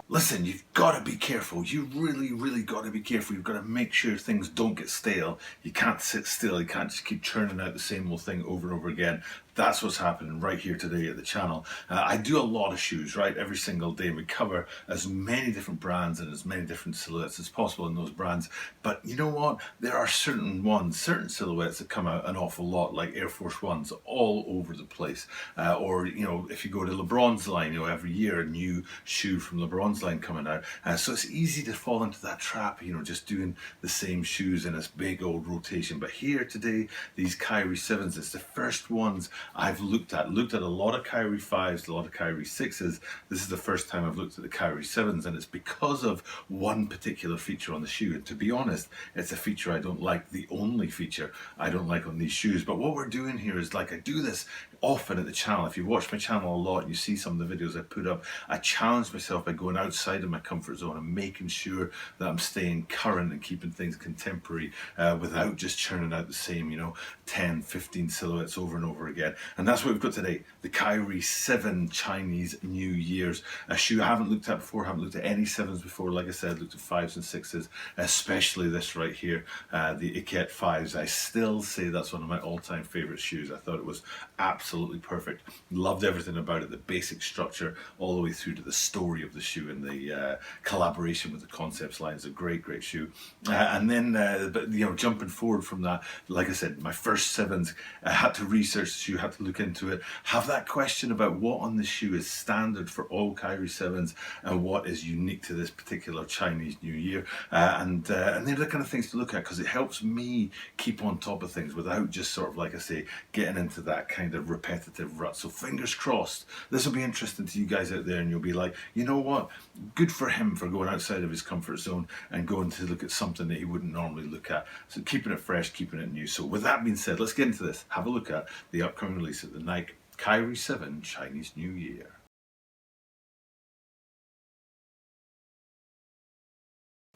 Listen, you've got to be careful. You really got to be careful. You've got to make sure things don't get stale. You can't sit still. You can't just keep churning out the same old thing over and over again. That's what's happening right here today at the channel. I do a lot of shoes, right? Every single day. We cover as many different brands and as many different silhouettes as possible in those brands. But you know what? There are certain silhouettes that come out an awful lot, like Air Force Ones, all over the place. Or, you know, if you go to LeBron's line, you know, every year a new shoe from LeBron's line coming out. So it's easy to fall into that trap, you know, just doing the same shoes in this big old rotation. But here today, these Kyrie 7s, it's the first ones I've looked at a lot of Kyrie 5s, a lot of Kyrie 6s. This is the first time I've looked at the Kyrie 7s, and it's because of one particular feature on the shoe. And to be honest, it's a feature I don't like, the only feature I don't like on these shoes. But what we're doing here is, like, I do this often at the channel. If you watch my channel a lot and you see some of the videos I put up, I challenge myself by going outside of my comfort zone and making sure that I'm staying current and keeping things contemporary without just churning out the same, you know, 10, 15 silhouettes over and over again. And that's what we've got today, the Kyrie 7 Chinese New Year's. A shoe I haven't looked at before, haven't looked at any 7s before. Like I said, looked at 5s and 6s, especially this right here, the NIke 5s. I still say that's one of my all-time favorite shoes. I thought it was absolutely perfect. Loved everything about it, the basic structure, all the way through to the story of the shoe and the collaboration with the concepts line. It's a great shoe. And then, but you know, jumping forward from that, like I said, my first 7s, I had to research the shoe, had to look into it, have that question about what on the shoe is standard for all Kyrie 7s and what is unique to this particular Chinese New Year. And they're the kind of things to look at, because it helps me keep on top of things without just sort of, like I say, getting into that kind of repetitive rut. So fingers crossed, this will be interesting to you guys out there, and you'll be like, you know what, good for him for going outside of his comfort zone and going to look at something that he wouldn't normally look at. So keeping it fresh, keeping it new. So with that being said, let's get into this. Have a look at the upcoming release of the NIke Kyrie 7 Chinese New Year.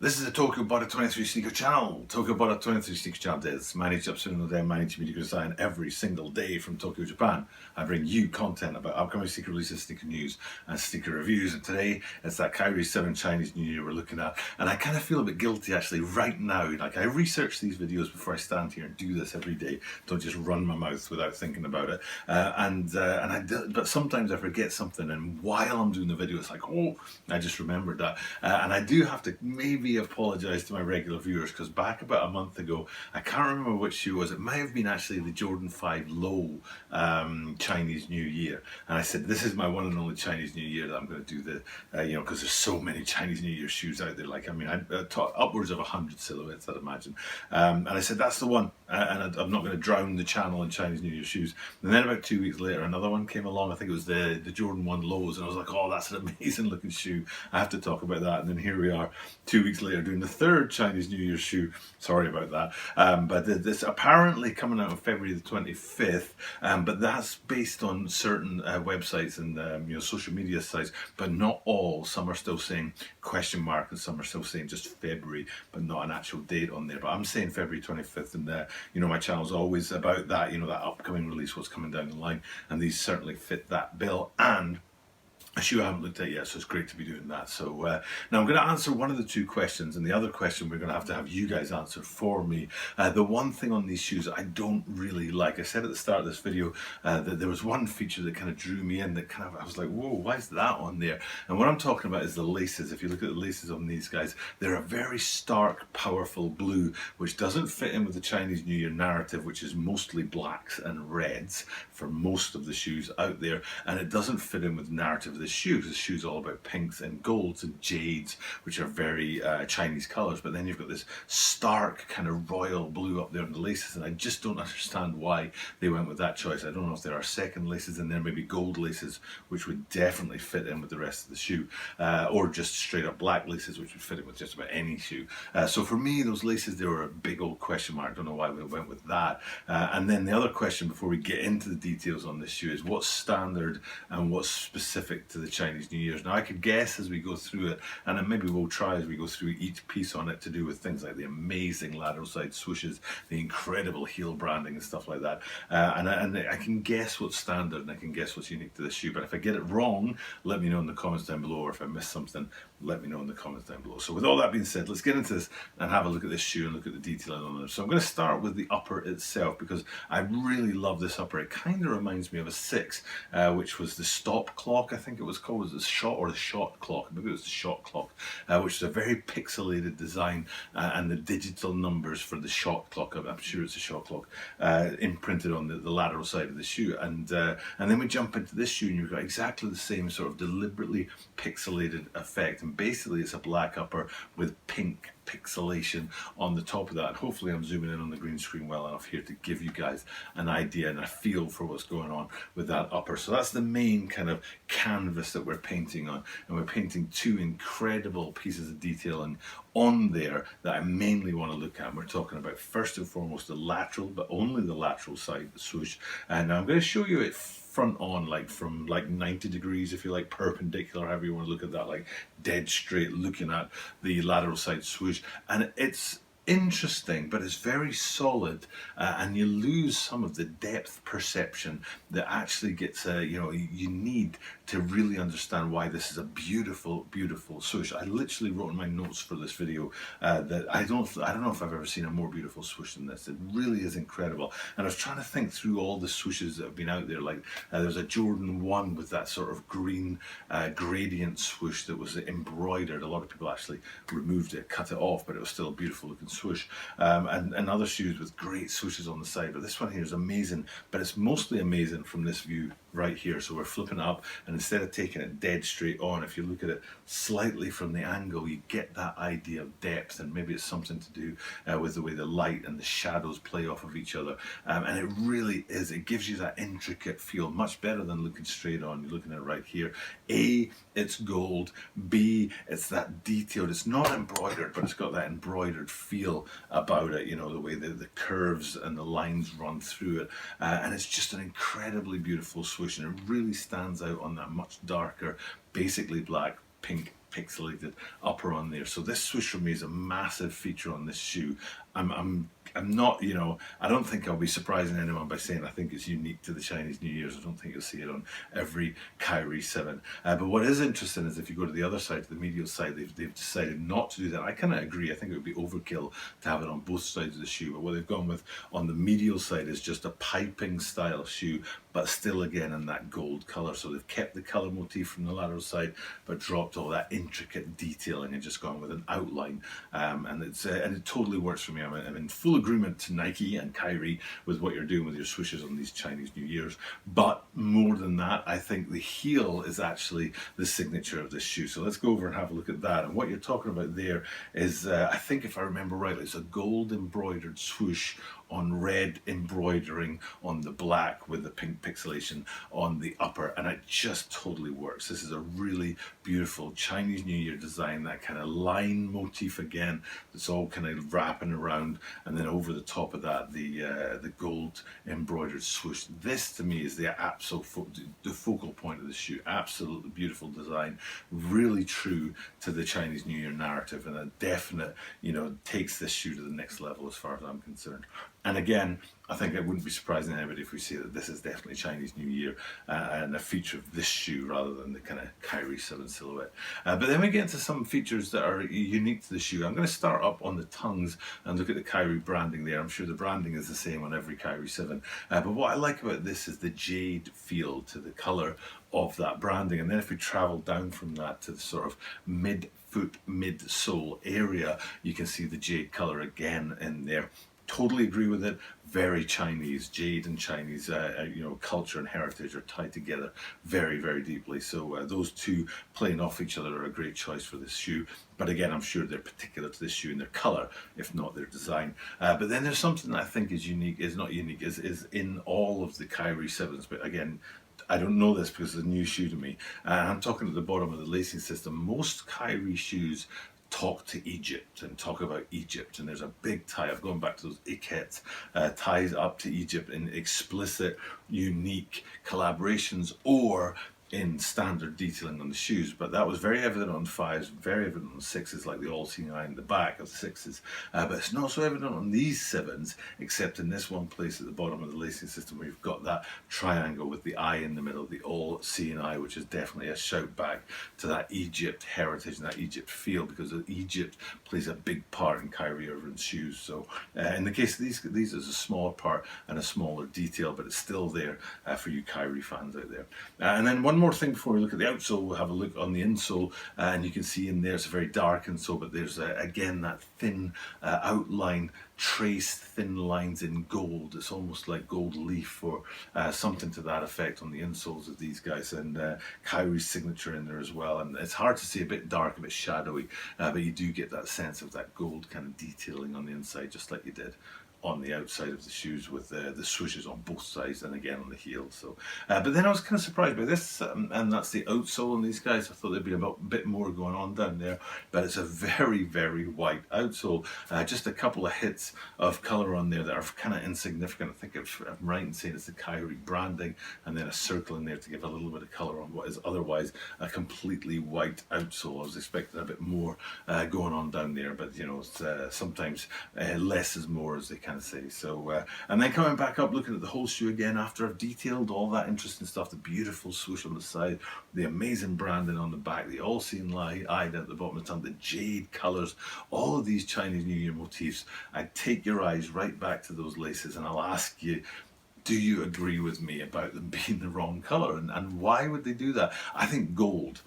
This is the Tokyo Butter 23 Sneaker Channel. Tokyo Butter 23 Sneaker Channel is managed Upsune no managed media design every single day from Tokyo, Japan. I bring you content about upcoming sneaker releases, sneaker news, and sneaker reviews. And today, it's that Kyrie 7 Chinese New Year we're looking at. And I kind of feel a bit guilty actually right now. Like, I research these videos before I stand here and do this every day. Don't just run my mouth without thinking about it. But sometimes I forget something, and while I'm doing the video, it's like, oh, I just remembered that. And I do have to maybe apologise to my regular viewers, because back about a month ago, I can't remember which shoe it was. It might have been actually the Jordan 5 Low Chinese New Year, and I said this is my one and only Chinese New Year that I'm going to do the you know, because there's so many Chinese New Year shoes out there. Like, I mean, I taught upwards of 100 silhouettes, I'd imagine, and I said that's the one, and I'm not going to drown the channel in Chinese New Year shoes. And then about 2 weeks later, another one came along. I think it was the Jordan 1 Lows, and I was like, oh, that's an amazing looking shoe. I have to talk about that. And then here we are 2 weeks later doing the third Chinese New Year shoe. Sorry about that. But this apparently coming out on February the 25th, but that's based on certain websites and you know, social media sites, but not all. Some are still saying question mark, and some are still saying just February, but not an actual date on there. But I'm saying February 25th, and you know, my channel's always about that, you know, that upcoming release, what's coming down the line, and these certainly fit that bill. And a shoe I haven't looked at yet, so it's great to be doing that. So now I'm going to answer one of the two questions, and the other question we're going to have you guys answer for me. The one thing on these shoes I don't really like, I said at the start of this video that there was one feature that kind of drew me in, that kind of, I was like, whoa, why is that on there? And what I'm talking about is the laces. If you look at the laces on these guys, they're a very stark, powerful blue, which doesn't fit in with the Chinese New Year narrative, which is mostly blacks and reds for most of the shoes out there, and it doesn't fit in with the narrative of the shoe, because the shoe's all about pinks and golds and jades, which are very Chinese colours. But then you've got this stark kind of royal blue up there on the laces, and I just don't understand why they went with that choice. I don't know if there are second laces in there, maybe gold laces, which would definitely fit in with the rest of the shoe, or just straight up black laces, which would fit in with just about any shoe. So for me, those laces, they were a big old question mark. I don't know why we went with that. And then the other question before we get into the details on this shoe is what's standard and what's specific to to the Chinese New Year's. Now, I could guess as we go through it, and then maybe we'll try as we go through each piece on it to do with things like the amazing lateral side swooshes, the incredible heel branding and stuff like that. And I can guess what's standard and I can guess what's unique to this shoe. But if I get it wrong, let me know in the comments down below, or if I miss something, let me know in the comments down below. So with all that being said, let's get into this and have a look at this shoe and look at the detailing on it. So I'm going to start with the upper itself because I really love this upper. It kind of reminds me of a 6, which was the stop clock, I think it was called. Was it the shot or the shot clock? Maybe it was the shot clock, which is a very pixelated design, and the digital numbers for the shot clock, I'm sure it's a shot clock, imprinted on the lateral side of the shoe. And then we jump into this shoe and you've got exactly the same sort of deliberately pixelated effect. And basically it's a black upper with pink pixelation on the top of that. And hopefully I'm zooming in on the green screen well enough here to give you guys an idea and a feel for what's going on with that upper. So that's the main kind of canvas that we're painting on, and we're painting two incredible pieces of detailing on there that I mainly want to look at. And we're talking about first and foremost the lateral, but only the lateral side, the swoosh. And I'm going to show you it front on, like from like 90 degrees, if you like, perpendicular, however you want to look at that, like dead straight looking at the lateral side swoosh. And it's interesting, but it's very solid, and you lose some of the depth perception that actually gets you need to really understand why this is a beautiful, beautiful swoosh. I literally wrote in my notes for this video that I don't know if I've ever seen a more beautiful swoosh than this. It really is incredible. And I was trying to think through all the swooshes that have been out there. Like there's a Jordan 1 with that sort of green gradient swoosh that was embroidered. A lot of people actually removed it, cut it off, but it was still a beautiful looking swoosh. And other shoes with great swooshes on the side, but this one here is amazing. But it's mostly amazing from this view right here. So we're flipping it up, and instead of taking it dead straight on, if you look at it slightly from the angle, you get that idea of depth, and maybe it's something to do with the way the light and the shadows play off of each other. And it really is, it gives you that intricate feel, much better than looking straight on. You're looking at it right here. A, it's gold. B, it's that detailed, it's not embroidered, but it's got that embroidered feel about it, you know, the way the curves and the lines run through it. And it's just an incredibly beautiful swoosh, and it really stands out on that much darker, basically black, pink, pixelated upper on there. So this swoosh for me is a massive feature on this shoe. I'm not, you know, I don't think I'll be surprising anyone by saying I think it's unique to the Chinese New Year's. I don't think you'll see it on every Kyrie 7. But what is interesting is if you go to the other side, to the medial side, they've decided not to do that. I kind of agree. I think it would be overkill to have it on both sides of the shoe. But what they've gone with on the medial side is just a piping style shoe, but still again in that gold color. So they've kept the color motif from the lateral side, but dropped all that intricate detailing and just gone with an outline. And it totally works for me. I'm in full agreement to Nike and Kyrie with what you're doing with your swooshes on these Chinese New Year's. But more than that, I think the heel is actually the signature of this shoe. So let's go over and have a look at that. And what you're talking about there is, I think if I remember rightly, it's a gold embroidered swoosh on red embroidering on the black with the pink pixelation on the upper, and it just totally works. This is a really beautiful Chinese New Year design, that kind of line motif again, that's all kind of wrapping around, and then over the top of that the gold embroidered swoosh. This to me is the focal point of the shoe. Absolutely beautiful design, really true to the Chinese New Year narrative, and a definite, you know, takes this shoe to the next level as far as I'm concerned. And again, I think it wouldn't be surprising to anybody if we say that this is definitely Chinese New Year and a feature of this shoe rather than the kind of Kyrie 7 silhouette. But then we get into some features that are unique to the shoe. I'm going to start up on the tongues and look at the Kyrie branding there. I'm sure the branding is the same on every Kyrie 7. But what I like about this is the jade feel to the color of that branding. And then if we travel down from that to the sort of mid-foot, mid-sole area, you can see the jade color again in there. Totally agree with it. Very Chinese. Jade and Chinese, culture and heritage are tied together very, very deeply. So those two playing off each other are a great choice for this shoe. But again, I'm sure they're particular to this shoe in their color, if not their design. But then there's something that I think is unique, is not unique, is in all of the Kyrie 7s. But again, I don't know this because it's a new shoe to me. I'm talking at the bottom of the lacing system. Most Kyrie shoes talk to Egypt and talk about Egypt, and there's a big tie. I've gone back to those iket ties up to Egypt in explicit, unique collaborations or in standard detailing on the shoes, but that was very evident on 5s, very evident on 6s, like the all CNY in the back of the 6s, but it's not so evident on these 7s, except in this one place at the bottom of the lacing system where you've got that triangle with the eye in the middle, the all CNY, which is definitely a shout back to that Egypt heritage and that Egypt feel, because Egypt plays a big part in Kyrie Irving's shoes. So in the case of these is a smaller part and a smaller detail, but it's still there for you Kyrie fans out there. And then one more thing before we look at the outsole, we'll have a look on the insole, and you can see in there it's a very dark insole, but there's again that thin outline, traced thin lines in gold. It's almost like gold leaf or something to that effect on the insoles of these guys, and Kyrie's signature in there as well. And it's hard to see, a bit dark, a bit shadowy, but you do get that sense of that gold kind of detailing on the inside, just like you did on the outside of the shoes with the swooshes on both sides and again on the heel. So but then I was kind of surprised by this, and that's the outsole on these guys. I thought there'd be a bit more going on down there, but it's a very, very white outsole. Just a couple of hits of colour on there that are kind of insignificant. I think I'm right in saying it's the Kyrie branding, and then a circle in there to give a little bit of colour on what is otherwise a completely white outsole. I was expecting a bit more going on down there, but you know, it's, sometimes less is more, as they kind of say. So and then coming back up, looking at the whole shoe again after I've detailed all that interesting stuff, the beautiful swoosh on the side, the amazing branding on the back, the all seen eye down at the bottom of the tongue, the jade colours, all of these Chinese New Year motifs. I'd take your eyes right back to those laces and I'll ask you, do you agree with me about them being the wrong colour, and why would they do that? I think gold,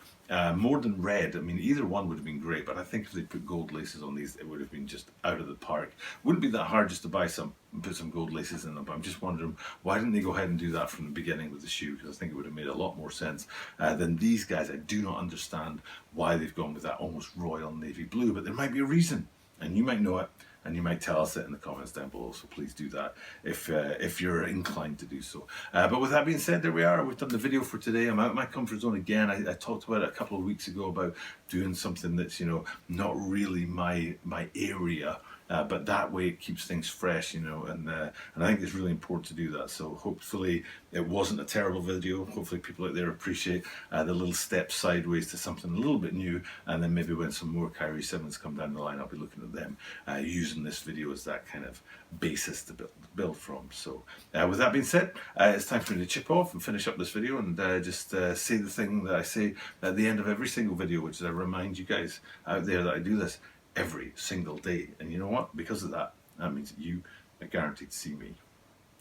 more than red. I mean, either one would have been great, but I think if they put gold laces on these, it would have been just out of the park. Wouldn't be that hard just to buy some and put some gold laces in them, but I'm just wondering, why didn't they go ahead and do that from the beginning with the shoe? Because I think it would have made a lot more sense than these guys. I do not understand why they've gone with that almost royal navy blue, but there might be a reason, and you might know it, and you might tell us it in the comments down below, so please do that if you're inclined to do so. But with that being said, there we are. We've done the video for today. I'm out of my comfort zone again. I talked about it a couple of weeks ago about doing something that's, you know, not really my area. But that way it keeps things fresh, you know, and I think it's really important to do that. So hopefully it wasn't a terrible video. Hopefully people out there appreciate the little step sideways to something a little bit new, and then maybe when some more Kyrie 7s come down the line, I'll be looking at them using this video as that kind of basis to build from. So with that being said, it's time for me to chip off and finish up this video, and just say the thing that I say at the end of every single video, which is I remind you guys out there that I do this every single day. And you know what? Because of that, that means that you are guaranteed to see me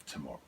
tomorrow.